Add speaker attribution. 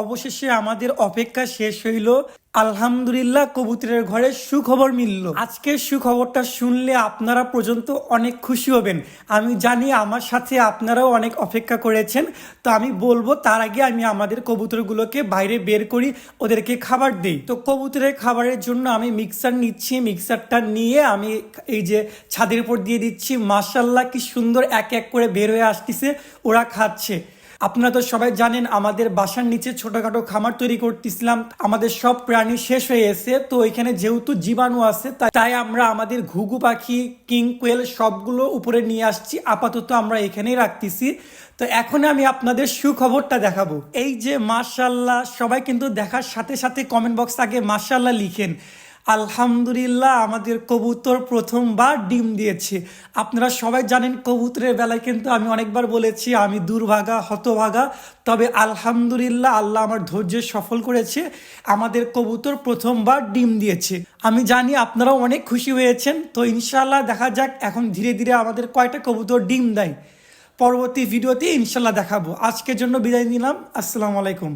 Speaker 1: অবশেষে আমাদের অপেক্ষা শেষ হইল। আলহামদুলিল্লাহ, কবুতরের ঘরে সুখবর মিলল। আজকের সুখবরটা শুনলে আপনারা পর্যন্ত অনেক খুশি হবেন। আমি জানি আমার সাথে আপনারাও অনেক অপেক্ষা করেছেন। তো আমি বলবো তার আগে আমি আমাদের কবুতরগুলোকে বাইরে বের করি, ওদেরকে খাবার দিই। তো কবুতরের খাবারের জন্য আমি মিক্সার নিচ্ছি। মিক্সারটা নিয়ে আমি এই যে ছাদের উপর দিয়ে দিচ্ছি। মাশাআল্লাহ, কি সুন্দর এক এক করে বের হয়ে আসতেছে, ওরা খাচ্ছে। আপনারা তো সবাই জানেন আমাদের বাসার নিচে ছোটখাটো খামার তৈরি করতেছিলাম, আমাদের সব প্রাণী শেষ হয়ে গেছে। তো এখানে যেহেতু জীবাণু আছে তাই আমরা আমাদের ঘুঘু পাখি, কিং কোয়েল সবগুলো উপরে নিয়ে আসছি। আপাতত আমরা এখানেই রাখতেছি। তো এখন আমি আপনাদের সুখবরটা দেখাবো। এই যে মাশাআল্লাহ, সবাই কিন্তু দেখার সাথে সাথে কমেন্ট বক্স আগে মাশাআল্লাহ লিখেন। আলহামদুলিল্লাহ, আমাদের কবুতর প্রথমবার ডিম দিয়েছে। আপনারা সবাই জানেন কবুতরের বেলায় কিন্তু আমি অনেকবার বলেছি আমি দুর্ভাগা, হতভাগা। তবে আলহামদুলিল্লাহ, আল্লাহ আমার ধৈর্য সফল করেছে। আমাদের কবুতর প্রথমবার ডিম দিয়েছে। আমি জানি আপনারাও অনেক খুশি হয়েছেন। তো ইনশাআল্লাহ দেখা যাক এখন ধীরে ধীরে আমাদের কয়টা কবুতর ডিম দেয়। পরবর্তী ভিডিওতে ইনশাআল্লাহ দেখাবো। আজকের জন্য বিদায় নিলাম। আসসালামু আলাইকুম।